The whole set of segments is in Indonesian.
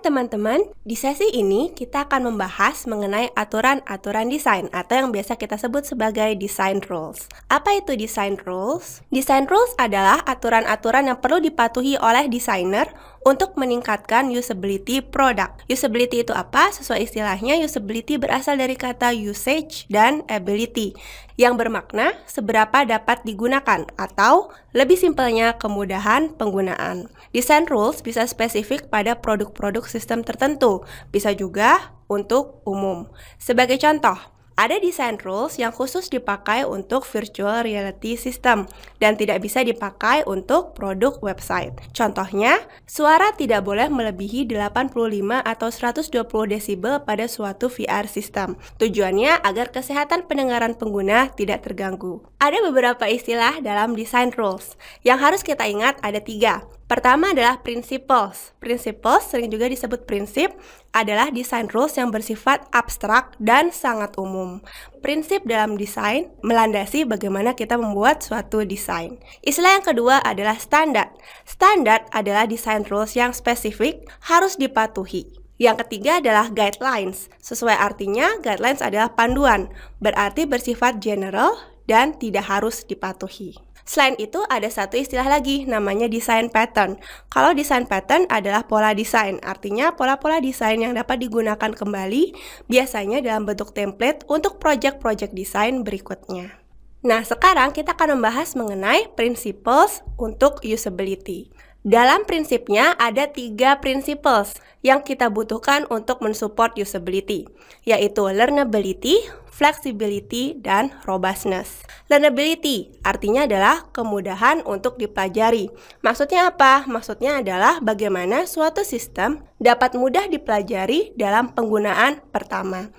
Hai teman-teman, di sesi ini kita akan membahas mengenai aturan-aturan desain atau yang biasa kita sebut sebagai design rules. Apa itu design rules? Design rules adalah aturan-aturan yang perlu dipatuhi oleh desainer untuk meningkatkan usability produk. Usability itu apa? Sesuai istilahnya, usability berasal dari kata usage dan ability, yang bermakna seberapa dapat digunakan atau lebih simpelnya kemudahan penggunaan. Design rules bisa spesifik pada produk-produk sistem tertentu, bisa juga untuk umum. Sebagai contoh, ada design rules yang khusus dipakai untuk virtual reality system dan tidak bisa dipakai untuk produk website. Contohnya, suara tidak boleh melebihi 85 atau 120 desibel pada suatu VR system. Tujuannya agar kesehatan pendengaran pengguna tidak terganggu. Ada beberapa istilah dalam design rules. Yang harus kita ingat ada 3. Pertama adalah principles. Principles, sering juga disebut prinsip, adalah design rules yang bersifat abstrak dan sangat umum. Prinsip dalam desain melandasi bagaimana kita membuat suatu desain. Istilah yang kedua adalah standar. Standar adalah design rules yang spesifik, harus dipatuhi. Yang ketiga adalah guidelines. Sesuai artinya, guidelines adalah panduan, berarti bersifat general dan tidak harus dipatuhi. Selain itu, ada satu istilah lagi, namanya design pattern. Kalau design pattern adalah pola desain, artinya pola-pola desain yang dapat digunakan kembali, biasanya dalam bentuk template untuk project-project desain berikutnya. Nah, sekarang kita akan membahas mengenai principles untuk usability. Dalam prinsipnya ada 3 principles yang kita butuhkan untuk mensupport usability, yaitu learnability, flexibility, dan robustness. Learnability artinya adalah kemudahan untuk dipelajari. Maksudnya apa? Maksudnya adalah bagaimana suatu sistem dapat mudah dipelajari dalam penggunaan pertama.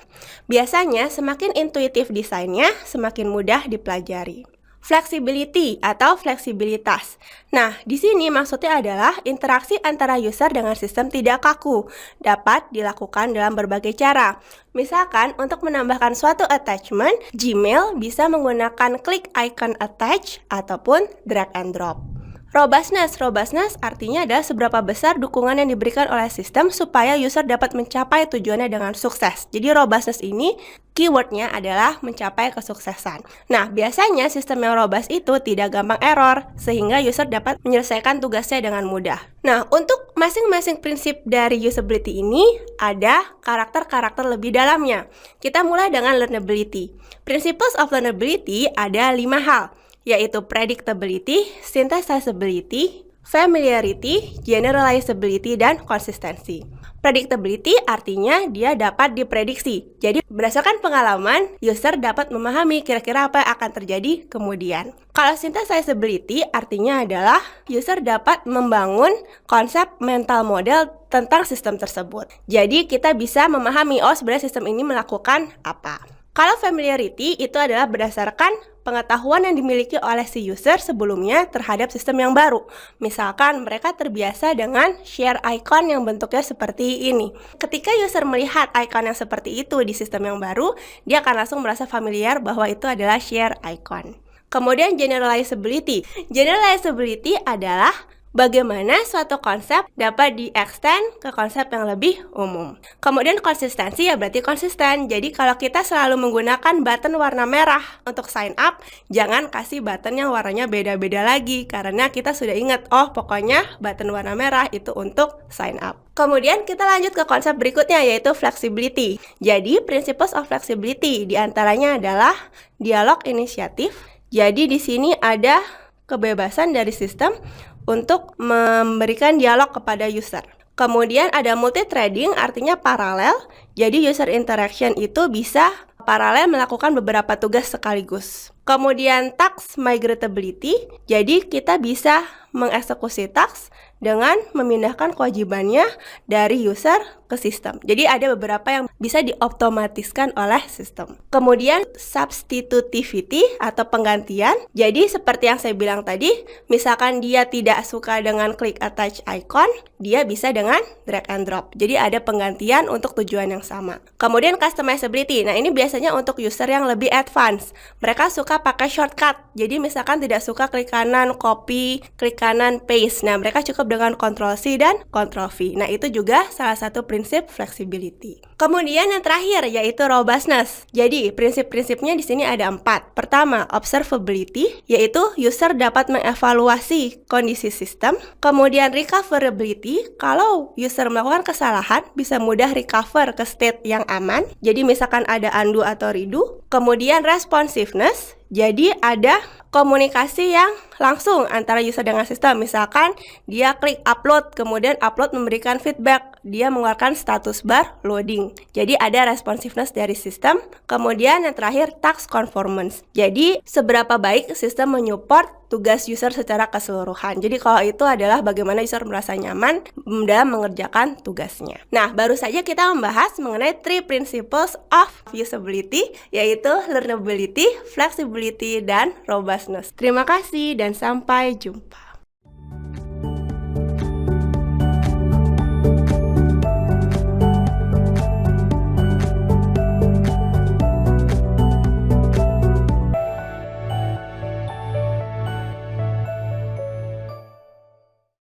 Biasanya semakin intuitif desainnya, semakin mudah dipelajari. Flexibility atau fleksibilitas. Nah, di sini maksudnya adalah interaksi antara user dengan sistem tidak kaku, dapat dilakukan dalam berbagai cara. Misalkan, untuk menambahkan suatu attachment, Gmail bisa menggunakan klik icon attach ataupun drag and drop. Robustness artinya adalah seberapa besar dukungan yang diberikan oleh sistem supaya user dapat mencapai tujuannya dengan sukses. Jadi robustness ini keywordnya adalah mencapai kesuksesan. Nah, biasanya sistem yang robust itu tidak gampang error, sehingga user dapat menyelesaikan tugasnya dengan mudah. Nah, untuk masing-masing prinsip dari usability ini, ada karakter-karakter lebih dalamnya. Kita mulai dengan learnability. Principles of learnability ada 5 hal, yaitu predictability, synthesizability, familiarity, generalizability, dan consistency. Predictability artinya dia dapat diprediksi. Jadi berdasarkan pengalaman, user dapat memahami kira-kira apa yang akan terjadi kemudian. Kalau synthesizability artinya adalah user dapat membangun konsep mental model tentang sistem tersebut. Jadi kita bisa memahami, oh sebenarnya sistem ini melakukan apa. Kalau familiarity itu adalah berdasarkan pengetahuan yang dimiliki oleh si user sebelumnya terhadap sistem yang baru. Misalkan mereka terbiasa dengan share icon yang bentuknya seperti ini. Ketika user melihat icon yang seperti itu di sistem yang baru, dia akan langsung merasa familiar bahwa itu adalah share icon. Kemudian generalizability. Generalizability adalah bagaimana suatu konsep dapat di-extend ke konsep yang lebih umum. Kemudian konsistensi ya berarti konsisten. Jadi kalau kita selalu menggunakan button warna merah untuk sign up, jangan kasih button yang warnanya beda-beda lagi. Karena kita sudah ingat, oh pokoknya button warna merah itu untuk sign up. Kemudian kita lanjut ke konsep berikutnya, yaitu flexibility. Jadi principles of flexibility diantaranya adalah dialog inisiatif. Jadi di sini ada kebebasan dari sistem untuk memberikan dialog kepada user. Kemudian ada multi-threading, artinya paralel. Jadi user interaction itu bisa paralel melakukan beberapa tugas sekaligus. Kemudian task migratability, jadi kita bisa mengeksekusi task dengan memindahkan kewajibannya dari user ke sistem. Jadi ada beberapa yang bisa diotomatiskan oleh sistem. Kemudian substitutivity atau penggantian. Jadi seperti yang saya bilang tadi, misalkan dia tidak suka dengan klik attach icon, dia bisa dengan drag and drop. Jadi ada penggantian untuk tujuan yang sama. Kemudian customizability. Nah, ini biasanya untuk user yang lebih advance. Mereka suka pakai shortcut. Jadi misalkan tidak suka klik kanan copy, klik kanan paste. Nah, mereka cukup dengan Ctrl C dan Ctrl V. Nah, itu juga salah satu prinsip flexibility. Kemudian yang terakhir yaitu robustness. Jadi, prinsip-prinsipnya di sini ada 4. Pertama, observability, yaitu user dapat mengevaluasi kondisi sistem. Kemudian recoverability, kalau user melakukan kesalahan bisa mudah recover ke state yang aman. Jadi misalkan ada undo atau redo. Kemudian responsiveness, jadi ada komunikasi yang langsung antara user dengan sistem. Misalkan dia klik upload, kemudian upload memberikan feedback, dia mengeluarkan status bar loading. Jadi ada responsiveness dari sistem. Kemudian yang terakhir task conformance. Jadi seberapa baik sistem menyupport tugas user secara keseluruhan. Jadi kalau itu adalah bagaimana user merasa nyaman dalam mengerjakan tugasnya. Nah, baru saja kita membahas mengenai 3 principles of usability, yaitu learnability, flexibility, dan robustness. Terima kasih dan sampai jumpa.